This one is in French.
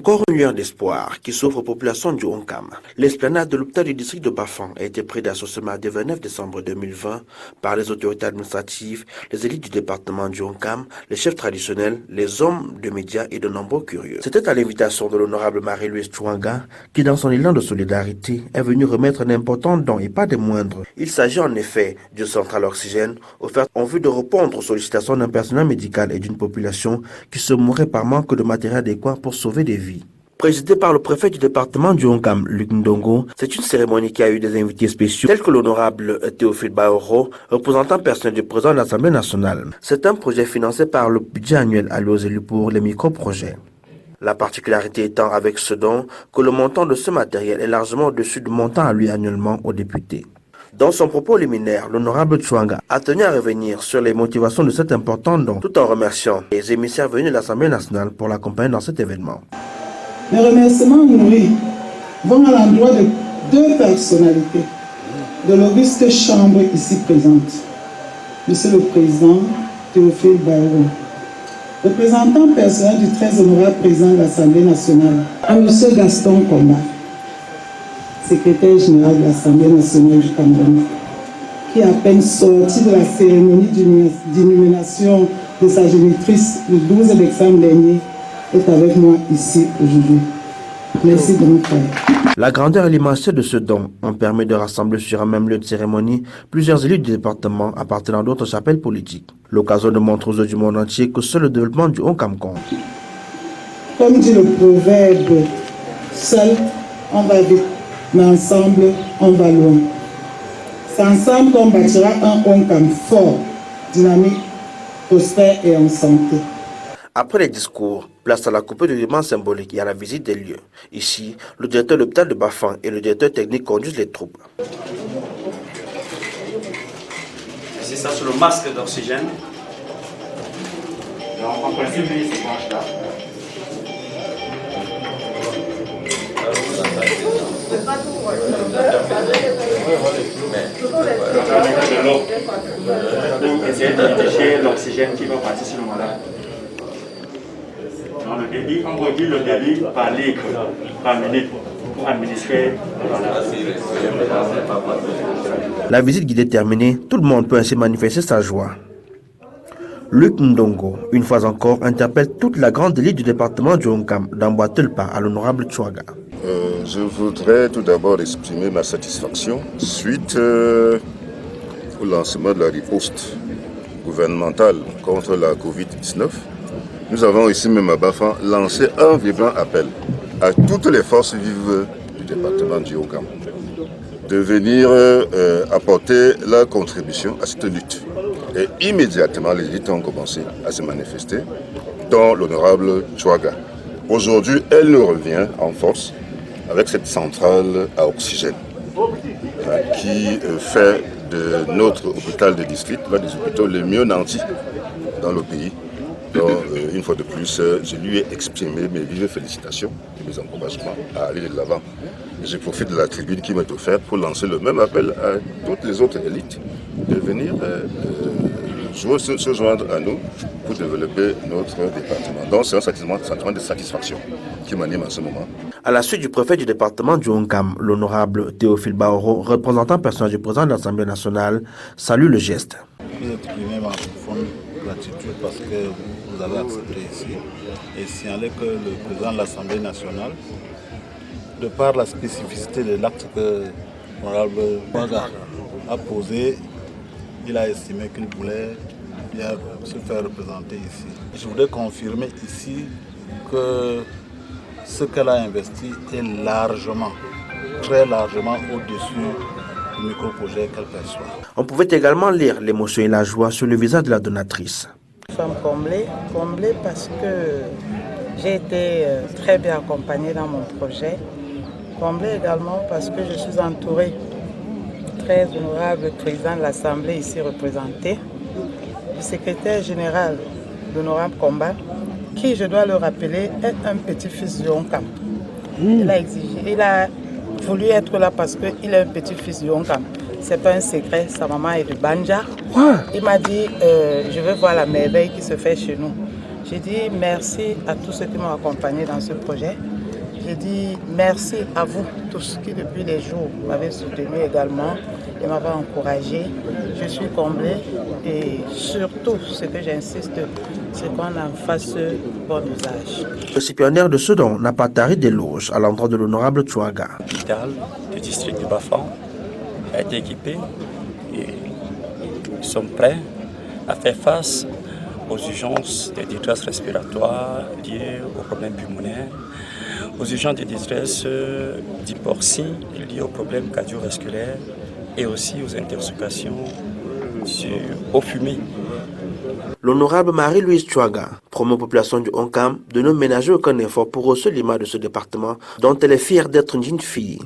Encore une lueur d'espoir qui s'offre aux populations du Honkam. L'esplanade de l'hôpital du district de Bafang a été prise d'assaut ce mardi 29 décembre 2020 par les autorités administratives, les élites du département du Honkam, les chefs traditionnels, les hommes de médias et de nombreux curieux. C'était à l'invitation de l'honorable Marie-Louise Chouanga qui, dans son élan de solidarité, est venue remettre un important don et pas des moindres. Il s'agit en effet d'une centrale oxygène offerte en vue de répondre aux sollicitations d'un personnel médical et d'une population qui se mourait par manque de matériel adéquat pour sauver des vies. Présidé par le préfet du département du Honkam, Luc Ndongo, c'est une cérémonie qui a eu des invités spéciaux tels que l'honorable Théophile Baoro, représentant personnel du président de l'Assemblée nationale. C'est un projet financé par le budget annuel alloué aux élus pour les micro-projets. La particularité étant avec ce don que le montant de ce matériel est largement au-dessus du montant alloué annuellement aux députés. Dans son propos liminaire, l'honorable Chouanga a tenu à revenir sur les motivations de cet important don, tout en remerciant les émissaires venus de l'Assemblée nationale pour l'accompagner dans cet événement. Les remerciements nourris vont à l'endroit de deux personnalités de l'auguste chambre ici présente. Monsieur le Président Théophile Baoro, représentant personnel du très honorable président de l'Assemblée nationale, à Monsieur Gaston Komba, secrétaire général de l'Assemblée nationale du Cameroun, qui, à peine sorti de la cérémonie d'inhumation de sa génitrice le 12 décembre dernier, est avec moi ici aujourd'hui. Merci de nous faire. La grandeur et l'immensité de ce don ont permis de rassembler sur un même lieu de cérémonie plusieurs élus du département appartenant d'autres chapelles politiques. L'occasion de montrer aux yeux du monde entier que seul le développement du Honkam compte. Comme dit le proverbe, seul on va vite, mais ensemble on va loin. C'est ensemble qu'on bâtira un Honkam fort, dynamique, prospère et en santé. Après les discours, place à la coupure de l'élément symbolique et à la visite des lieux. Ici, le directeur de l'hôpital de Bafang et le directeur technique conduisent les troupes. C'est ça sur le masque d'oxygène. En principe, c'est branche là. Essayez d'identifier l'oxygène qui va partir sur le malade. Dans le débit, on redit le débit par litre, par minute, pour administrer. La visite guidée terminée, tout le monde peut ainsi manifester sa joie. Luc Ndongo, une fois encore, interpelle toute la grande élite du département du Honkam d'emboîter le pas à l'honorable Chouanga. Je voudrais tout d'abord exprimer ma satisfaction suite au lancement de la riposte gouvernementale contre la Covid-19. Nous avons ici même à Bafang lancé un vibrant appel à toutes les forces vives du département du Honkam de venir apporter leur contribution à cette lutte. Et immédiatement, les élites ont commencé à se manifester, dont l'honorable Chouanga. Aujourd'hui, elle nous revient en force avec cette centrale à oxygène qui fait de notre hôpital de district l'un des hôpitaux les mieux nantis dans le pays. Donc, une fois de plus, je lui ai exprimé mes vives félicitations et mes encouragements à aller de l'avant. Je profite de la tribune qui m'est offerte pour lancer le même appel à toutes les autres élites de venir se joindre à nous pour développer notre département. Donc c'est un sentiment de satisfaction qui m'anime en ce moment. À la suite du préfet du département du Honkam, l'honorable Théophile Baoro, représentant personnel du président de l'Assemblée nationale, salue le geste. Vous exprimez ma profonde gratitude parce que vous avez accepté ici et signaler que le président de l'Assemblée nationale, de par la spécificité de l'acte que l'honorable Chouanga a posé, il a estimé qu'il voulait bien se faire représenter ici. Je voudrais confirmer ici que ce qu'elle a investi est largement, très largement au-dessus du micro-projet qu'elle perçoit. On pouvait également lire l'émotion et la joie sur le visage de la donatrice. Nous sommes comblés parce que j'ai été très bien accompagnée dans mon projet. Comblée également parce que je suis entourée très honorable président de l'Assemblée ici représenté, du secrétaire général d'honorable Komba, qui, je dois le rappeler, est un petit-fils du Honkam. Il a voulu être là parce qu'il est un petit-fils du Honkam. Ce n'est pas un secret, sa maman est de Banja. Il m'a dit, je veux voir la merveille qui se fait chez nous. J'ai dit merci à tous ceux qui m'ont accompagné dans ce projet. J'ai dit merci à vous tous qui depuis les jours m'avez soutenu également et m'avez encouragé. Je suis comblée et surtout ce que j'insiste, c'est qu'on en fasse bon usage. Le récipiendaire de ce don n'a pas tari d'éloges à l'endroit de l'honorable Chouaga. L'hôpital du district de Bafang a été équipé et nous sommes prêts à faire face aux urgences des détresses respiratoires liées aux problèmes pulmonaires, aux urgences de détresse d'hypoxie liées aux problèmes cardiovasculaires et aussi aux intoxications aux fumées. L'honorable Marie-Louise Chouaga promeut aux populations du Onkam de ne ménager aucun effort pour hausser l'image de ce département dont elle est fière d'être une jeune fille.